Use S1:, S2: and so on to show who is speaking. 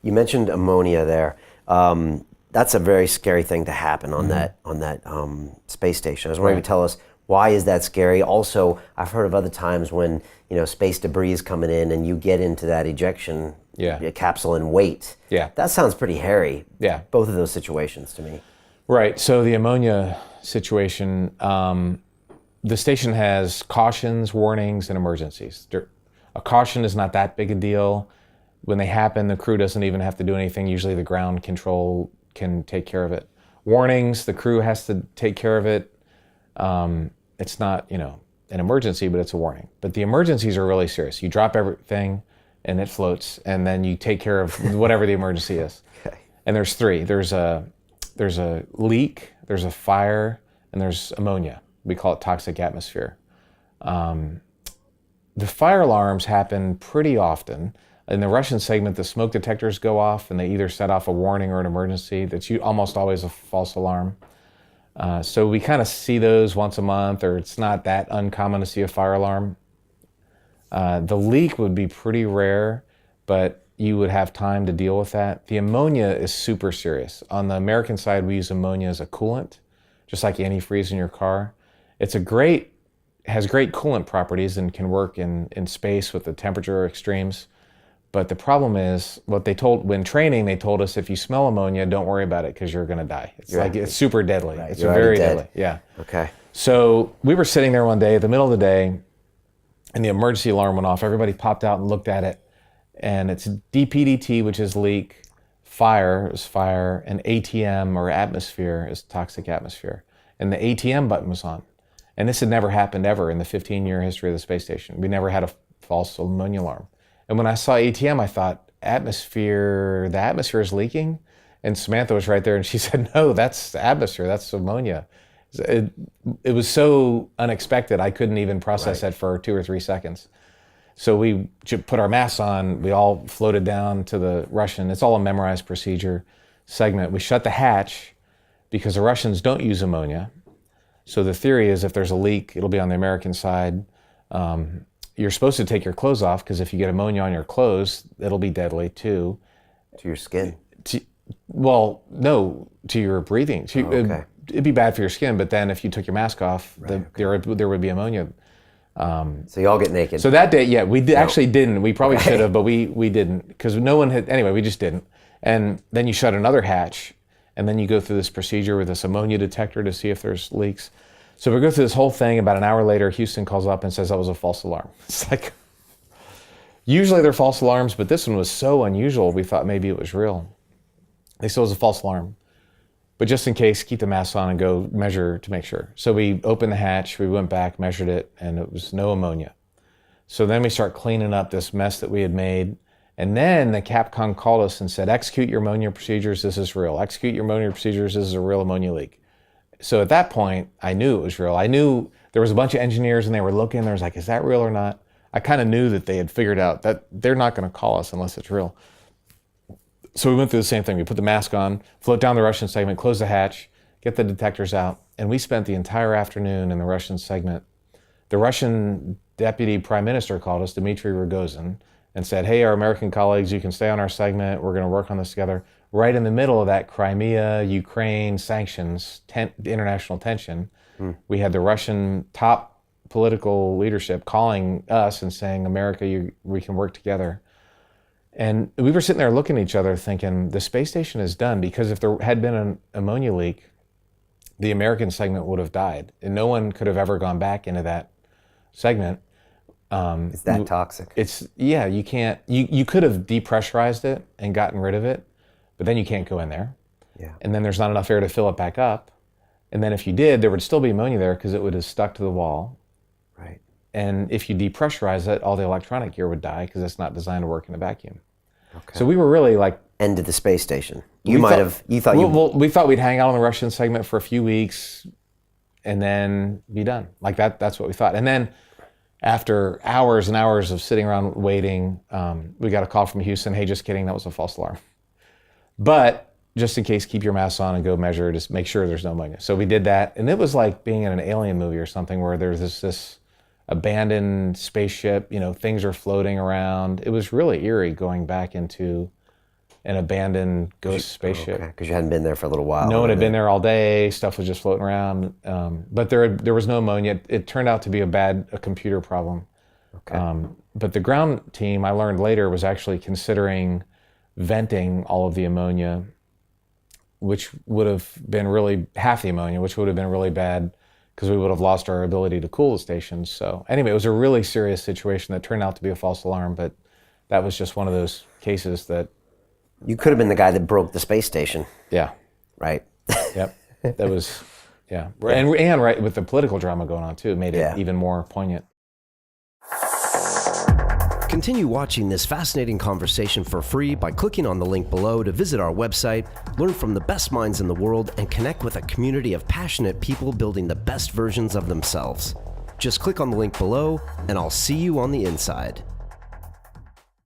S1: You mentioned ammonia there. That's a very scary thing to happen on that space station. I was wondering if you tell us, why is that scary? Also, I've heard of other times when space debris is coming in and you get into that ejection capsule and wait.
S2: Yeah.
S1: That sounds pretty hairy.
S2: Yeah.
S1: Both of those situations to me.
S2: Right. So the ammonia situation, the station has cautions, warnings, and emergencies. A caution is not that big a deal. When they happen, the crew doesn't even have to do anything. Usually the ground control can take care of it. Warnings, the crew has to take care of it. It's not, an emergency, but it's a warning. But the emergencies are really serious. You drop everything and it floats, and then you take care of whatever the emergency is.
S1: Okay.
S2: And there's three. There's a leak, there's a fire, and there's ammonia. We call it toxic atmosphere. The fire alarms happen pretty often. In the Russian segment, the smoke detectors go off and they either set off a warning or an emergency. That's almost always a false alarm. So we kind of see those once a month, or it's not that uncommon to see a fire alarm. The leak would be pretty rare, but you would have time to deal with that. The ammonia is super serious. On the American side, we use ammonia as a coolant, just like antifreeze in your car. Has great coolant properties and can work in space with the temperature extremes. But the problem is, when training, they told us if you smell ammonia, don't worry about it because you're going to die. It's super deadly.
S1: Right.
S2: It's very deadly. Yeah.
S1: Okay.
S2: So we were sitting there one day, at the middle of the day, and the emergency alarm went off. Everybody popped out and looked at it. And it's DPDT, which is leak, fire is fire, and ATM or atmosphere is toxic atmosphere. And the ATM button was on. And this had never happened ever in the 15-year history of the space station. We never had a false ammonia alarm. And when I saw ATM, I thought, the atmosphere is leaking? And Samantha was right there and she said, no, that's atmosphere, that's ammonia. It was so unexpected, I couldn't even process that for 2 or 3 seconds. So we put our masks on, we all floated down to the Russian, it's all a memorized procedure segment. We shut the hatch because the Russians don't use ammonia. So the theory is if there's a leak, it'll be on the American side. You're supposed to take your clothes off because if you get ammonia on your clothes, it'll be deadly too.
S1: To your skin?
S2: No, to your breathing.
S1: Okay.
S2: It'd be bad for your skin, but then if you took your mask off, there would be ammonia.
S1: So you all get naked?
S2: So that day, we actually didn't. We probably should have, but we didn't because no one had, anyway, we just didn't. And then you shut another hatch and then you go through this procedure with this ammonia detector to see if there's leaks. So we go through this whole thing. About an hour later, Houston calls up and says that was a false alarm. It's like, usually they're false alarms, but this one was so unusual, we thought maybe it was real. They said it was a false alarm. But just in case, keep the mask on and go measure to make sure. So we opened the hatch, we went back, measured it, and it was no ammonia. So then we start cleaning up this mess that we had made. And then the Capcom called us and said, execute your ammonia procedures, this is real. Execute your ammonia procedures, this is a real ammonia leak. So at that point, I knew it was real. I knew there was a bunch of engineers and they were looking, there was like, is that real or not? I kind of knew that they had figured out that they're not going to call us unless it's real. So we went through the same thing. We put the mask on, float down the Russian segment, close the hatch, get the detectors out, and we spent the entire afternoon in the Russian segment. The Russian deputy prime minister called us, Dmitry Rogozin, and said, hey, our American colleagues, you can stay on our segment. We're going to work on this together. Right in the middle of that Crimea, Ukraine sanctions, international tension, we had the Russian top political leadership calling us and saying, America, we can work together. And we were sitting there looking at each other thinking, the space station is done, because if there had been an ammonia leak, the American segment would have died. And no one could have ever gone back into that segment.
S1: It's that toxic.
S2: You can't, you could have depressurized it and gotten rid of it, but then you can't go in there.
S1: Yeah.
S2: And then there's not enough air to fill it back up. And then if you did, there would still be ammonia there because it would have stuck to the wall.
S1: Right.
S2: And if you depressurize it, all the electronic gear would die because it's not designed to work in a vacuum.
S1: Okay.
S2: So we were really like...
S1: End of the space station. We
S2: thought we'd hang out on the Russian segment for a few weeks and then be done. Like that's what we thought. And then after hours and hours of sitting around waiting, we got a call from Houston, hey, just kidding, that was a false alarm. But just in case, keep your mask on and go measure, just make sure there's no ammonia. So we did that, and it was like being in an alien movie or something where there's this abandoned spaceship, things are floating around. It was really eerie going back into an abandoned ghost spaceship.
S1: Because you hadn't been there for a little while.
S2: No one had been there all day. Stuff was just floating around. But there was no ammonia. It turned out to be a computer problem.
S1: Okay.
S2: But the ground team, I learned later, was actually considering venting all of the ammonia, which would have been really half the ammonia, which would have been really bad because we would have lost our ability to cool the stations. So anyway, it was a really serious situation that turned out to be a false alarm, but that was just one of those cases that...
S1: You could have been the guy that broke the space station.
S2: Yeah.
S1: Right.
S2: Yep. That was, yeah. And right, with the political drama going on too, it made it even more poignant.
S3: Continue watching this fascinating conversation for free by clicking on the link below to visit our website, learn from the best minds in the world, and connect with a community of passionate people building the best versions of themselves. Just click on the link below, and I'll see you on the inside.